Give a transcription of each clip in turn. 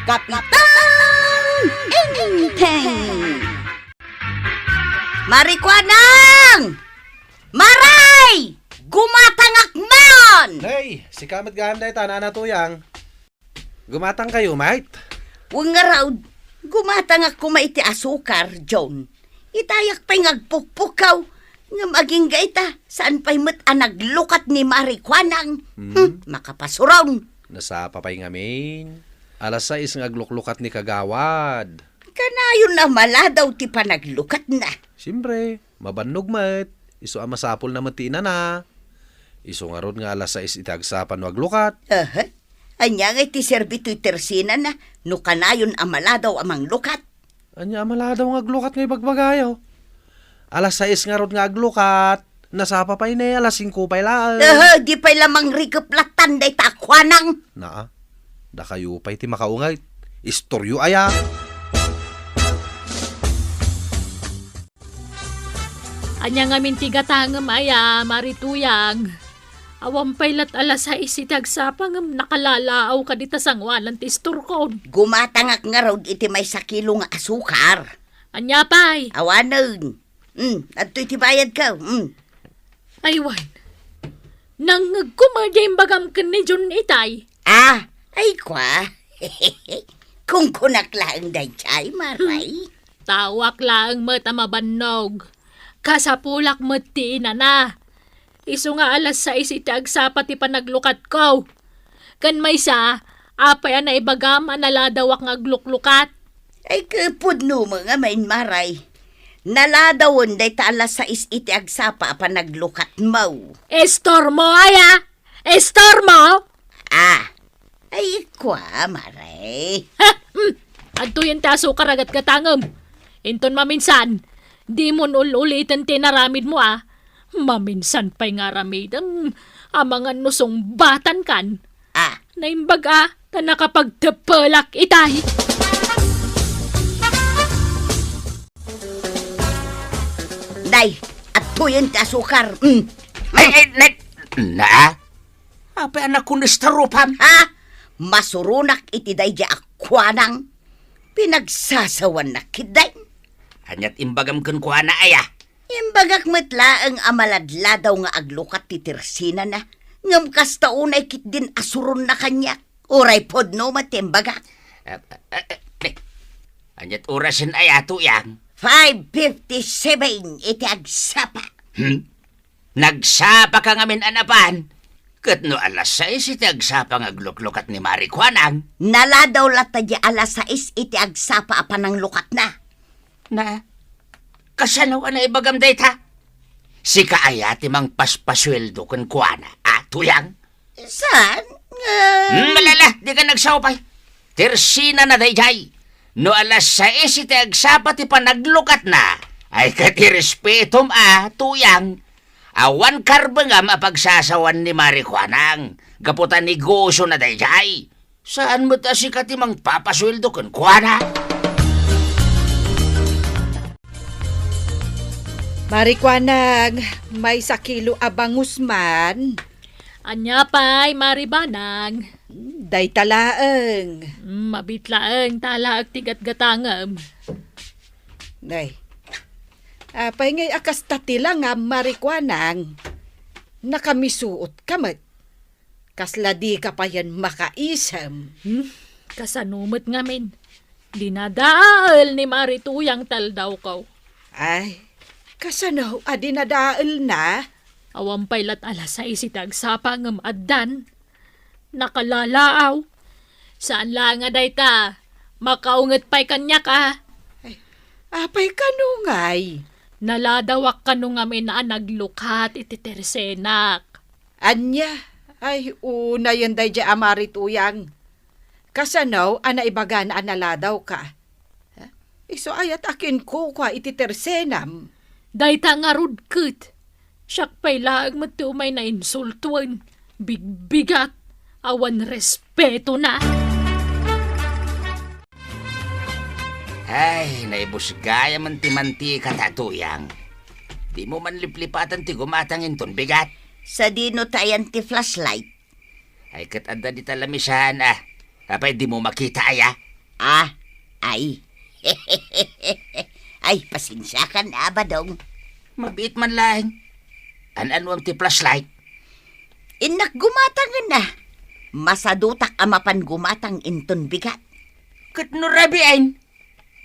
Kapitan Enteng! Marikwanang! Maray! Gumatangak man! Nay, si Kamat gahanday ta na tuyang. Gumatang kayo, mate. Huwag nga raw, gumatangak kumaiti asukar, John. Itayak pa'y ngagpukpukaw. Nga maging gaita, saan pa'y naglukat ni Marikwanang. Makapasuraw. Nasa papay ngamin. Alas 6 ngagluklukat ni Kagawad. Kanayon na maladaw ti pa naglukat na. Siyempre, mabannog mat. Iso ang masapol na matina na. Iso nga ron nga alas 6 itagsapan waglukat. Anya nga ti serbito'y tersina na, no kanayon amaladaw amang lukat. Anya amala daw nga aglukat ngay bagbagayo. Alas 6 nga ron nga aglukat. Nasa papay na alas 5 pa'y laan. Di pa'y lamang rikaplatan day takwanang. Naa, da kayo pa'y ti makaungay. Istoryo aya. Anya nga mintigatangam aya, marituyang. Awang paylat alas 6 itagsapang nakalalaaw ka dita sangwalan ti istorkon. Gumatangak nga raw iti may sakilo nga asukar. Anya pay. Awanan. Adto'y tibayad ka. Aywan. Nang kumadya yung bagam ka ni John itay. Ay kwa. Kung kunak lang day chay, maray. Tawak lang mat amabannog. Kasapulak mat ti na. Iso nga alas 6 itagsapa ti panaglukat ko. Kan may sa, apay na ibagam analadawak nga gluklukat. Ay kapod no mga main maray. Naladawon day ta alas 6 iti agsapa pa naglukat mo. Estor mo aya! Estor mo! Ay kwa, maray. Adto yung taso karagat katangam. Inton maminsan, di mo ulitin tinaramid mo Maminsan pa'y nga ramid ang amangan nusong batan kan. Naimbaga na nakapagtapalak itay. Day, at tuyon ti asukar. Apa anak ko nastaropam? Masurunak iti day di akwanang. Pinagsasawan na kiday. Anyat imbagam kun kuha na aya. Imbagak metla ang amaladladaw nga aglukat ti tersina na. Ngam kasta unay kit din asuron na kanya. Uray pod no matimbagak. Anyat orasin aya tuyang. 5:57 iti agsapa. Nagsapa ka ngamin anapan. Kat no alas 6 iti agsapa nga gluklukat ni Marikwanang. Naladaw latadya alas 6 iti agsapa apan ng lukat na. Kasanaw na ibagam dayta? Si kaayati mang paspasweldo kun kuana. Tuyang? Saan? Malala, di ka nagsawpay. Tersina na dayjay. No alas 6 iti agsapa ti panaglukat na. Ay katirespetom tuyang. Awan karbangam apagsasawan ni Marikwanang. Gaputan negosyo na dayjay. Saan mo ta si katimang papasweldo kun kuana? Marikwanang, may sakilo abangus man. Anya pa'y maribanang. Day talaeng. Mabitlaang talaag tigat gatangam. Day. Apay ngay akas tatila nga Marikwanang. Nakamisuot kamat. Kasladi ka pa yan makaisam. Kasanumot ngamin. Dinadaal ni Marituyang taldaw ko. Ay, kasanaw adinadaal na. Awang paylat alas 6 itagsapa ngam addan. Nakalalaaw. Saan lang nga day ta? Makaungat pa'y kanya ka. Apay kanungay. Naladawak kanungamin na naglukat iti tersenak. Anya, ay una yan day dya Marituyang. Kasanaw, ibaga na analadaw ka. Iso ayat akin ko kwa iti tersenam. Dayta nga rudkut. Siyak pa'y laag matumay na insultuan. Bigbigat. Awan respeto na. Ay, naibusgaya manti-manti katatuyang. Di mo man liplipatan ti gumatangin ton bigat. Sa dino tayan ti flashlight. Ay katanda di talamisan Apay di mo makita aya. Ay. Ay, pasensya ka na, Badong. Mabit man lang. Ano ang ti flashlight? Inak gumatang na. Masadutak amapan gumatang inton bigat. Kat no rabiain.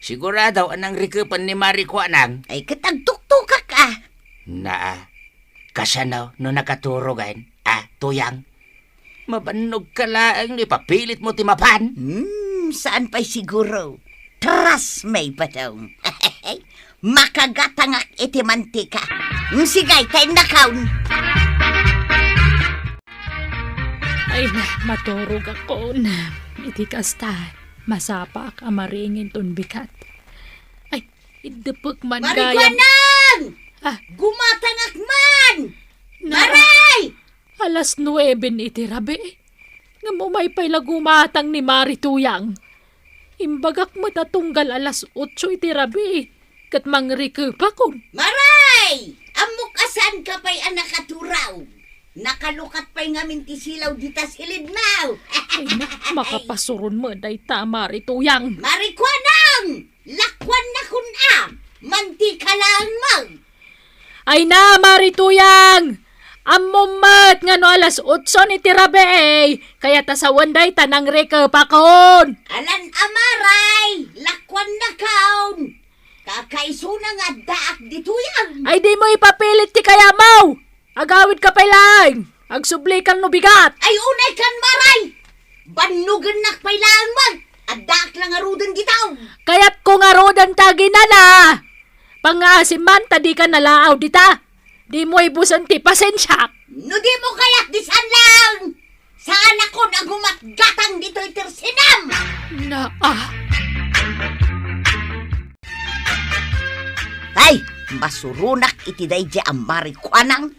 Sigurado anang rikupan ni Marikwanang. Ay, katagtuktukak ka. Na, kasanaw no nakaturogan. Tuyang. Mabanog ka lang, ipapilit mo timapan. Saan pa'y siguro? Trust may Badong. Makagatangak iti mantika. Sigay, tayo nakaon. Ay, maturog ako na. Iti kasta, masapak amaringin ton bikat. Ay, idepek man gayam. Marikwanang! Ah, Gumatangak man! na, Maray! alas 9 iti rabi. Nga umay pa'y lagumatang ni Marituyang. Imbagak matatunggal alas 8 iti rabi. Kat mangrike pa kon. Maray! Amok asan ka pa'y anakaturaw? Nakalukat pa'y ngamin ti silaw dita silid now. Ay na, makapasuron mo day ta Marituyang. Marikwanang! Lakwan na kun mantika lang mag. Ay na, Marituyang! Amumat nga no alas 8 ni tirabe kaya tasawan day tanang reke pa kon. Alan amaray! Lakwan na kaon! Kakaisuna nga daak dito yan. Ay di mo ipapilit ti kaya mo! Agawid ka pa lang! Agsublikan no bigat! Ay unay kan maray! Banugan nak pailaan mag! At daak lang arudan ditaw! Kaya't kung arodan tagi na na! Pangasiman tadi ka nalaaw dita! Di mo ibusan ti pasensya! No di mo kaya't disan lang! Saan ako nagumatgatang dito itirsinam? Na Ay! Masurunak iti dayja ang Marikwanang.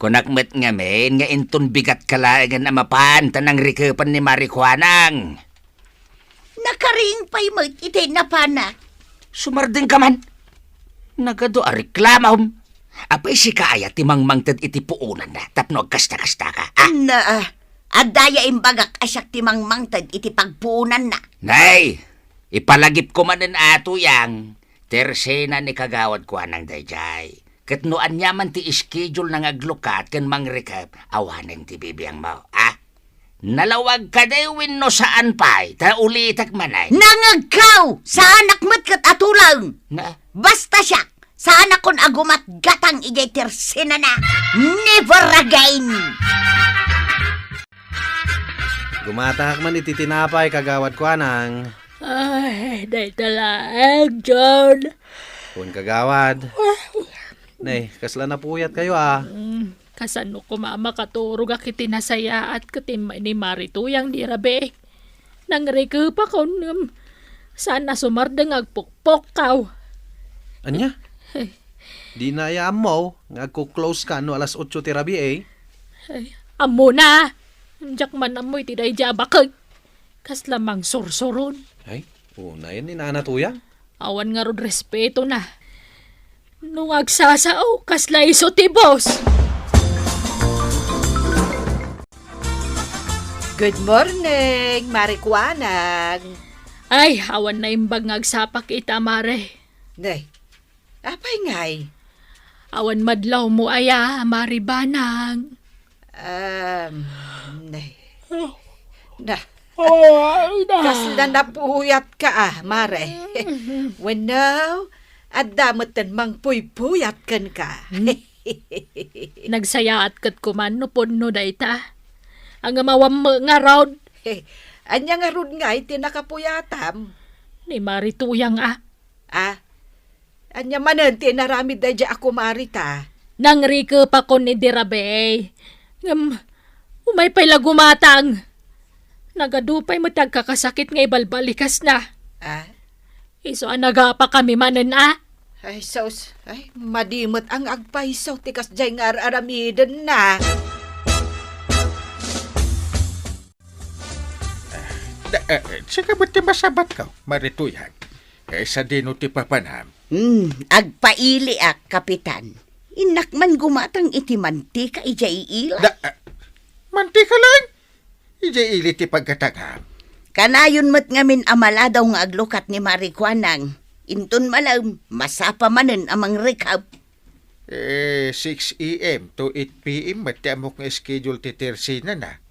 Kunakmet nga men, nga inton bigat kalagan amapan tanang rikupan ni Marikwanang. Nakaring pa'y mag iti napana. Sumarding ka man. Nagado a reklamahom. Apay si kaaya timangmangtad iti puunan na tapno agkasta-kasta ka. Adaya imbagak asyak timang mangtad iti pagpuunan na. Nay, ipalagip ko man ng ato yang. Tersena ni kagawad ko anang dayjay. Katnoan niya man ti schedule ng aglukat kan mangrikap awanan ti bibiyang mo. Nalawag ka dewin no saan pa'y ta ulitak manay. Nangagkaw! Sa anak mat kat atulang! Na, Basta siya! Sa anak kon agumat gatang ijay tersena na! Never again! Gumatahak man iti tinapay kagawad ko anang. Ay, day talaag, John. Kung kagawad. Nay, kasla na puyat kayo Kasano ko makaturog akiti nasaya at katimay ni Marituyang di rabe. Nang reke pa kon sana sumardeng agpukpok kaw. Anya? Ay, Di na ayaam mo, nga close ka no alas 8 ti rabi ay, amo na. Diyak man amoy ti day jabakag. Kas lamang sursuron. Ay, una yan ni nanatuyang. Awan nga rod respeto na. Nung agsasao, kasla iso ti boss. Good morning, Marikwanang. Ay, awan na imbag ngagsapak ita, mare. Nay, apay ngay? Awan madlaw mo aya, maribanang. Nay. Na, Ay, kasla napuyat ka mare. When now, at damutan mang puyat kan ka. Nagsayaat kat kuman no punno dayta. Ang amawam mo nga round Anya nga rod nga iti nakapuyatam. ni Marituyang Anya manan tinaramid da dya ako marita. Nang rike pa ko ni Dirabe. Umay pa'y lagumatang. Nagadupay mo tagkakasakit nga ibalbalikas na. Iso anagapa kami manan Ay, sos, madimot ang agpaisaw tikas dya nga aramiden na. Sige ba't masabat ka, Marituyan? Sa dino ti papanam. Agpaili kapitan. Inak man gumatang iti mantika ijay ila. Mantika lang. Ija ili ti pagkatagam. Kanayon mat ngamin amala daw nga aglukat ni Marikwanang. Inton malam, masapa manen amang rekab. 6 a.m. to 8 p.m. mati amok nga schedule ti Tersina na.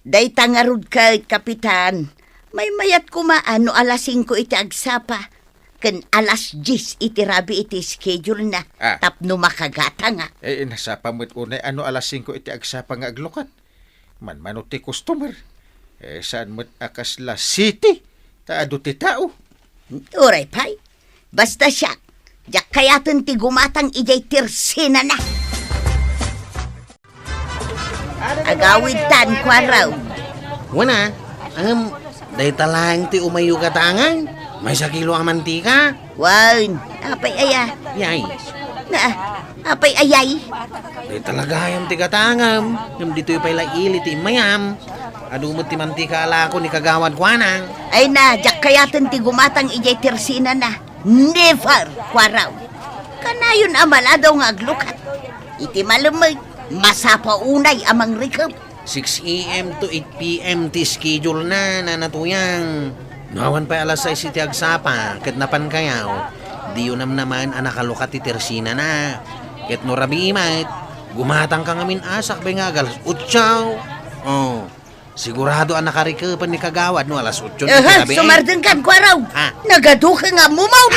Day tangarod ka, Kapitan. May mayat kumaan no alas 5 iti agsapa. Ken alas 10 iti rabi iti schedule na. Ah. Tapno makagata nga. Nasapa mo't unay alas 5 iti agsapa nga aglukat. Man ti customer. Saan mo't akas la city? Taado ti tao. Uray pay. Basta siya. Diyak kayatin ti gumatang ijay Tersina na. Agawid tan kwa raw. Wana, day talang ti umayo katangan. May 1 kilo ang mantika. Wan, apay aya. Yay, Na, apay ayay. day talaga yung ti katangam. Yung dito yung pala ili ti mayam. Adumot ti mantika ala ko ni kagawad kwanang. Ay na, diyak kayatin ti gumatang ijay Tersina na. Never kwa raw. Kanayon amala daw nga aglukat. Iti malamay, masapa unay amang rekab. 6 a.m. to 8 p.m. ti schedule na nanatuyang. Nawan pa alas 6 iti agsapa, ket napan kayaw. Di yun naman anakalukat ti Tersina na. Ket no rabi imat, gumatang ka ngamin asak bay nga alas 8. Oh, sigurado nakarikapan ni kagawad no alas 8 iti rabi. Sumardeng kan kwa raw. Ha? Nagadu ka nga mumaw.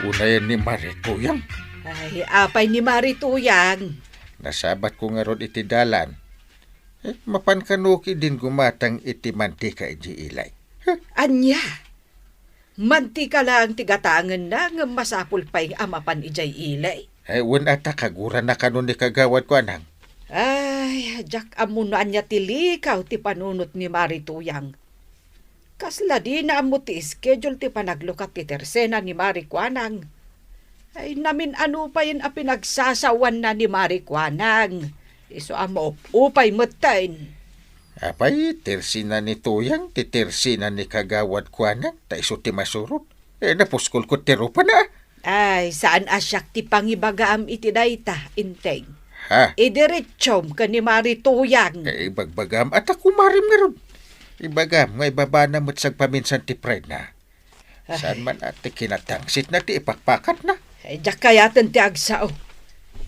Unayan ni Marikuyang. Ay, apay ni Marituyang. Nasabat ko nga ron iti dalan. Mapankanuki din gumatang iti mantika iti ilay. Anya, mantika lang tigatangan na nga masapul pa'y amapan ijay ilay. Wan ata kaguran na kanon ni kagawad ko anang. Ay, jak amuno anya tilikaw ti panunot ni Marituyang. Kasla di na amo ti schedule ti panaglukat ti Tersena ni Marikwanang. Ay namin ano pa yun a pinagsasawan na ni Marikwanang. Iso amo upay matain. Apay, Tersina ni Tuyang, ti Tersina ni kagawad ko anang, ta iso ti masurot. Napuskol ko ti rupa na. Ay, saan asyak ti pangibagaam iti dayta, inteng. Ha? Idiretsyon ka ni Marituyang. Ibagbagam at ako marim nga ron. Ibagam nga ibaba na mo't sagpaminsan ti pride na. Saan man ati kinatangsit na ti ipakpakat na. Ay, diyak kayatan ti agsao.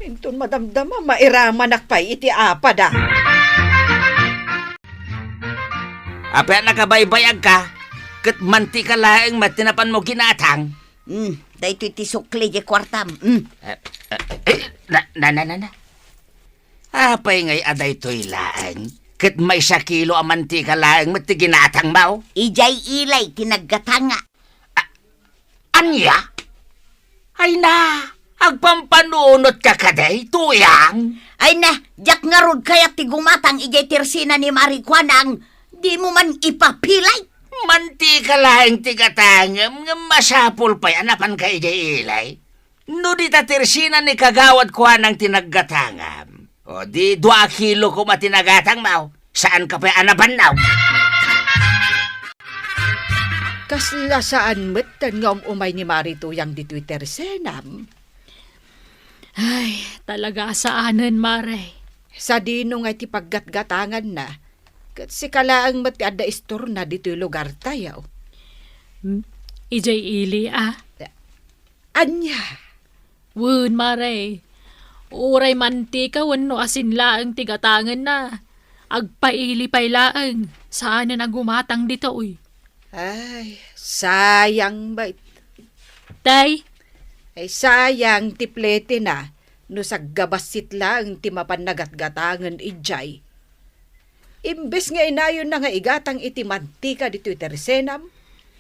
Intun madamdama, mairaman akpay iti apada. Apay nakabaybayag ka, kat manti ka laeng matinapan mo ginatang. Dahito iti sukli di kwartam. Na. Apay ngay aday to'y laeng, kat may 1 kilo ang manti ka laeng mati ginatang mo. Ijay ilay, tinaggatanga. Anya? Ay na, agpampanunot ka kaday, Tuyang. Ay na, diyak nga rod kayak ti gumatang ijay Tersina ni Marikwanang. Di mo man ipapilay. Manti ka laeng tigatangam, nga masapul pa anapan ka ilay. No di ta Tersina ni kagawad ko ng tinaggatangam. O di 2 kilo ko matinagatang mau. Saan ka pa anapan now? Kasla saan metan nga umay ni Marituyang di Twitter senam. Ay, talaga saanan, Mare. Sa dino nga ti paggatgatangan na. Kat si kalaang matiada istor na dito lugar tayo. Ijay ili, Anya, Wun, Mare. Uray mantika wano asin laang tigatangan na. Agpaili pay laang. Saan na gumatang dito, uy? ay, sayang ba? Tay, Ay sayang ti plete na. No saggabasit lang ti mapannagatgatangan ijay. Imbes nga inayon na nga igatang iti mantika di Twitter senam,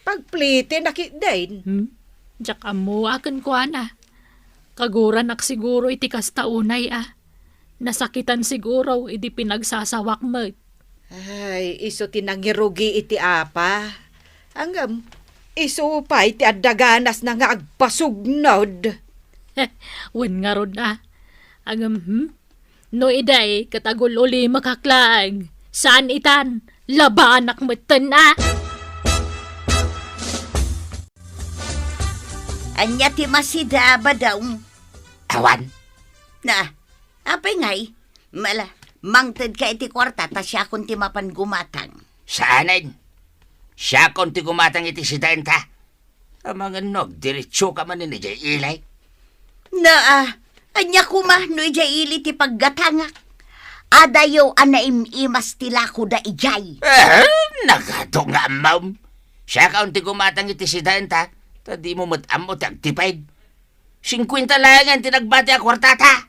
pagplite nakitdain. Diyak amo akan ko na. Kaguran ak siguro iti kastaunay Nasakitan siguro iti pinagsasawak mo. Ay, iso tinangirugi iti apa. Anggam, iso pa iti adaganas na nga agpasugnod. Wen nga rod No iday, katagul uli makaklaang. Saan itan? Labanak matan Anya ti masida ba daw? Awan. Na, apay ngay. Mangted ka iti kwarta, ta siya kung ti mapan gumatang. Saanin? Siya kung ti gumatang iti si Denta. Amangan nog, diretsyo ka man ni Jay Ilay. Anya kuma, no ijay ili ti paggatangak. Adayo imas tila ko da ijay. Nagato nga, ma'am. Siya kaunti gumatang iti si Denta, tadi mo matamot agtipid. 50 lang ang tinagbati a kwartata.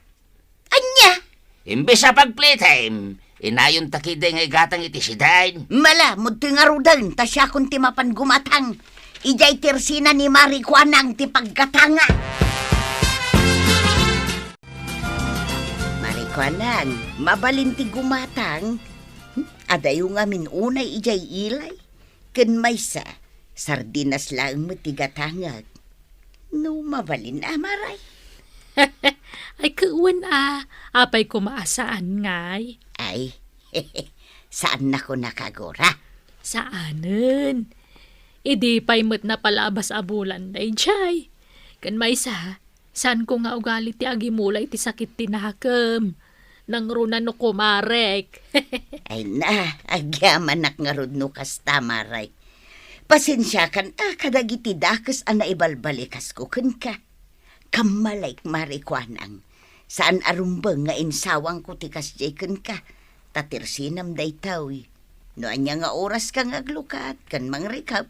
Anya? Imbes sa pag-playtime, inayon takide nga igatang iti si Dan. Mala, muti nga rudan, ta siya kung ti mapan gumatang. Ijay tersina ni Marikwanang ti paggatanga. Marikwanang, mabalin ti gumatang. Adayo nga minunay ijay ilay. Ken maysa, sardinas lang mo ti gatangag. No mabalin amaray. Ay kuwan apay kumaasaan ngay. Ay, saan na ko nakagora? Saanen? Idi pa'y mo't na palabas abulan day jay. Kan may saan ko nga ugali ti agimulay ti sakit tinakam. Nang runan no kumarek. Ay na, agyaman nga rod no kas tamaray. Pasensya kan, kadagiti dakas ang naibalbalikas ko kun ka. Kamalay Marikwanang. Saan arumbang nga insawang ko ti kas kun ka. Tatirsinam day tawi. No anya nga oras kang aglukat, kan mangrikap.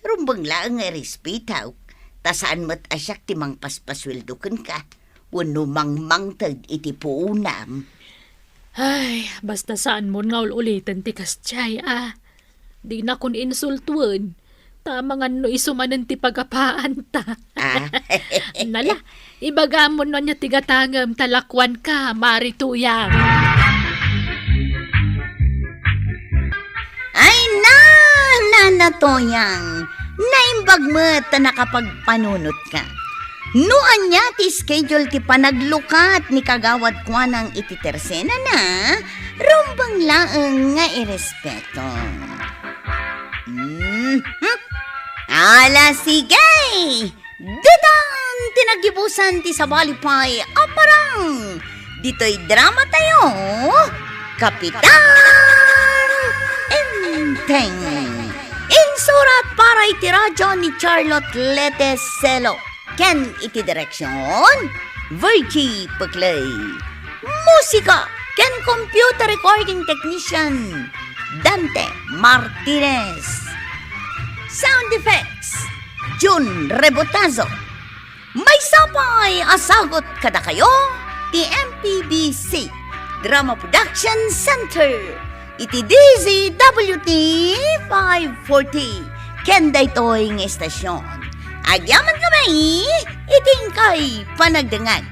Rumbang lang nga respitaw. Ta saan mat asyak ti mang paspasweldo kun ka. Wano mangmangtag iti puunam. Ay, basta saan mo nga ulitin ti kasjay Di na kun insultuan. Tama nga no isumanan ti pagapaan ta. Nala, ibaga mo na niya tigatangam talakwan ka, Marituyang. Ay nanatoyang. Naimbag mo ta nakapagpanunot ka. Noan niya ti schedule ti panaglukat ni kagawad kwa ng iti tersena na, rumbang laeng nga irespeto. Ala sige! Dadang tinagibusan ti sabalipay aparang! Dito'y drama tayo, Kapitan Enteng! Insurat para iti radyo ni Charlotte Leteselo. Ken iti direksyon, Virgie Puglay. Musika, ken computer recording technician, Dante Martinez. Sound effects, Jun Rebotazo. May sapay asagot kada kayo, ti MPBC Drama Production Center. Iti DZWT 540. Ken daytoy ng estasyon. Agyaman kami, iting kay panagdangan.